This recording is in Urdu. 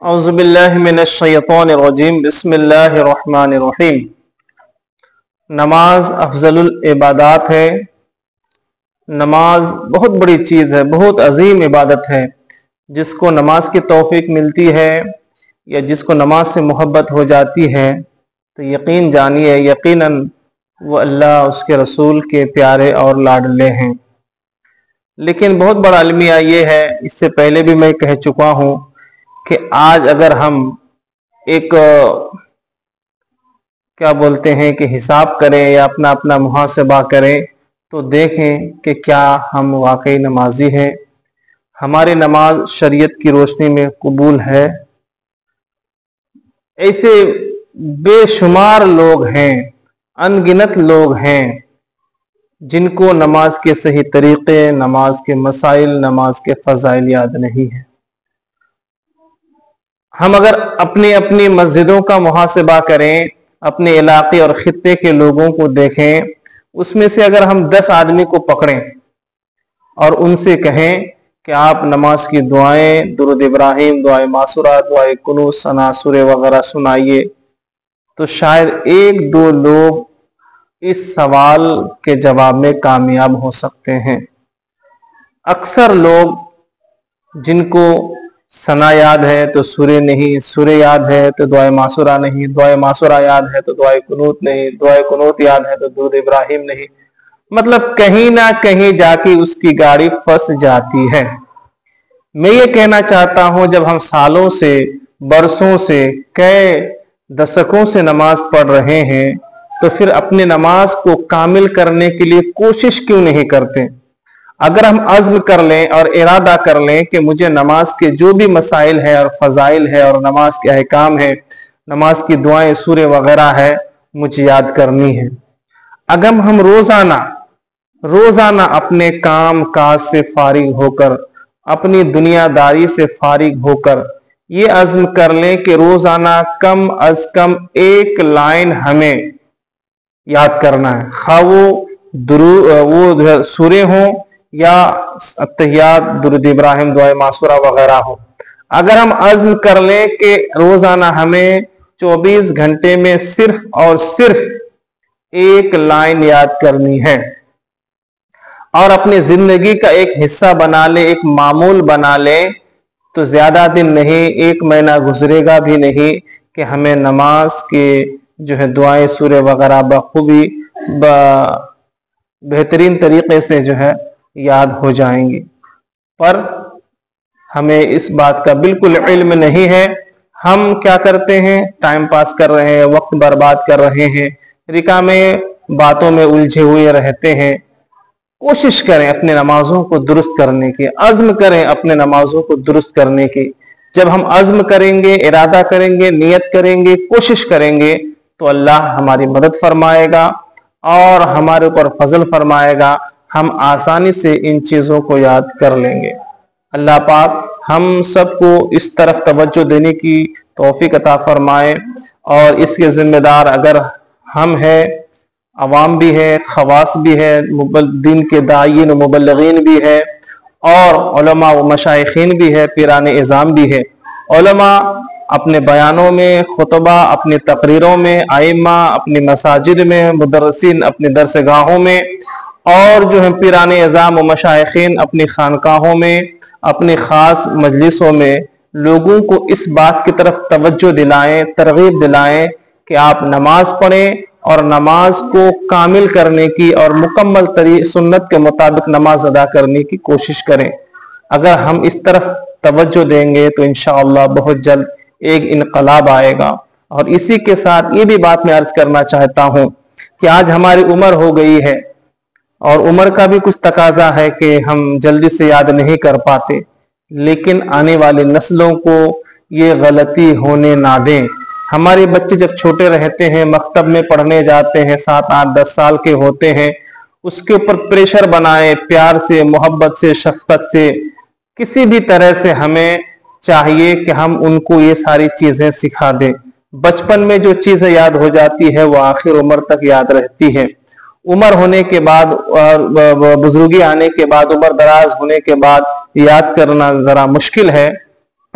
اعوذ باللہ من الشیطان الرجیم بسم اللہ الرحمن الرحیم۔ نماز افضل العبادات ہے۔ نماز بہت بڑی چیز ہے، بہت عظیم عبادت ہے۔ جس کو نماز کی توفیق ملتی ہے یا جس کو نماز سے محبت ہو جاتی ہے تو یقین جانیے یقیناً وہ اللہ اس کے رسول کے پیارے اور لاڈلے ہیں۔ لیکن بہت بڑا المیہ یہ ہے، اس سے پہلے بھی میں کہہ چکا ہوں کہ آج اگر ہم ایک کیا بولتے ہیں کہ حساب کریں یا اپنا محاسبہ کریں تو دیکھیں کہ کیا ہم واقعی نمازی ہیں، ہماری نماز شریعت کی روشنی میں قبول ہے۔ ایسے بے شمار لوگ ہیں، ان گنت لوگ ہیں جن کو نماز کے صحیح طریقے، نماز کے مسائل، نماز کے فضائل یاد نہیں ہیں۔ ہم اگر اپنی مسجدوں کا محاسبہ کریں، اپنے علاقے اور خطے کے لوگوں کو دیکھیں، اس میں سے اگر ہم 10 آدمی کو پکڑیں اور ان سے کہیں کہ آپ نماز کی دعائیں، درود ابراہیم، دعائے معصورہ، دعائے قنوت، ثنا، سورہ وغیرہ سنائیے تو شاید 1-2 لوگ اس سوال کے جواب میں کامیاب ہو سکتے ہیں۔ اکثر لوگ جن کو ثنا یاد ہے تو سورہ نہیں، سورہ یاد ہے تو دعائے معصورہ نہیں، دعائے معصورہ یاد ہے تو دعائے قنوت نہیں، دعائے قنوت یاد ہے تو درود ابراہیم نہیں، مطلب کہیں نہ کہیں جا کے اس کی گاڑی پھنس جاتی ہے۔ میں یہ کہنا چاہتا ہوں جب ہم سالوں سے، برسوں سے، کئی دشکوں سے نماز پڑھ رہے ہیں تو پھر اپنی نماز کو کامل کرنے کے لیے کوشش کیوں نہیں کرتے؟ اگر ہم عزم کر لیں اور ارادہ کر لیں کہ مجھے نماز کے جو بھی مسائل ہے اور فضائل ہے اور نماز کے احکام ہے، نماز کی دعائیں، سورہ وغیرہ ہے، مجھے یاد کرنی ہے۔ اگر ہم روزانہ اپنے کام کاج سے فارغ ہو کر، اپنی دنیا داری سے فارغ ہو کر یہ عزم کر لیں کہ روزانہ کم از کم 1 لائن ہمیں یاد کرنا ہے، خواہ وہ سورہ ہوں یا اتحیات، درود ابراہیم، دعائے معصورہ وغیرہ ہو۔ اگر ہم عزم کر لیں کہ روزانہ ہمیں 24 گھنٹے میں صرف اور صرف 1 لائن یاد کرنی ہے اور اپنی زندگی کا ایک حصہ بنا لے، ایک معمول بنا لے تو زیادہ دن نہیں، 1 مہینہ گزرے گا بھی نہیں کہ ہمیں نماز کے جو ہے دعائیں، سورہ وغیرہ بخوبی بہترین طریقے سے جو ہے یاد ہو جائیں گی۔ پر ہمیں اس بات کا بالکل علم نہیں ہے۔ ہم کیا کرتے ہیں؟ ٹائم پاس کر رہے ہیں، وقت برباد کر رہے ہیں، رکا میں باتوں میں الجھے ہوئے رہتے ہیں۔ کوشش کریں اپنے نمازوں کو درست کرنے کی، عزم کریں اپنے نمازوں کو درست کرنے کی۔ جب ہم عزم کریں گے، ارادہ کریں گے، نیت کریں گے، کوشش کریں گے تو اللہ ہماری مدد فرمائے گا اور ہمارے اوپر فضل فرمائے گا، ہم آسانی سے ان چیزوں کو یاد کر لیں گے۔ اللہ پاک ہم سب کو اس طرف توجہ دینے کی توفیق عطا فرمائے، اور اس کے ذمہ دار اگر ہم ہیں، عوام بھی ہے، خواص بھی ہے، دین کے داعین و مبلغین بھی ہے، اور علماء و مشائخین بھی ہے، پیران اعظام بھی ہے۔ علماء اپنے بیانوں میں، خطبہ اپنی تقریروں میں، ائمہ اپنی مساجد میں، مدرسین اپنے درس گاہوں میں، اور جو ہے پیران اعظام و مشائخین اپنی خانقاہوں میں، اپنی خاص مجلسوں میں لوگوں کو اس بات کی طرف توجہ دلائیں، ترغیب دلائیں کہ آپ نماز پڑھیں اور نماز کو کامل کرنے کی اور مکمل سنت کے مطابق نماز ادا کرنے کی کوشش کریں۔ اگر ہم اس طرف توجہ دیں گے تو انشاءاللہ بہت جلد ایک انقلاب آئے گا۔ اور اسی کے ساتھ یہ بھی بات میں عرض کرنا چاہتا ہوں کہ آج ہماری عمر ہو گئی ہے اور عمر کا بھی کچھ تقاضا ہے کہ ہم جلدی سے یاد نہیں کر پاتے، لیکن آنے والی نسلوں کو یہ غلطی ہونے نہ دیں۔ ہمارے بچے جب چھوٹے رہتے ہیں، مکتب میں پڑھنے جاتے ہیں، 7، 8، 10 سال کے ہوتے ہیں، اس کے اوپر پریشر بنائیں، پیار سے، محبت سے، شفقت سے، کسی بھی طرح سے ہمیں چاہیے کہ ہم ان کو یہ ساری چیزیں سکھا دیں۔ بچپن میں جو چیزیں یاد ہو جاتی ہے وہ آخر عمر تک یاد رہتی ہے۔ عمر ہونے کے بعد اور بزرگی آنے کے بعد، عمر دراز ہونے کے بعد یاد کرنا ذرا مشکل ہے،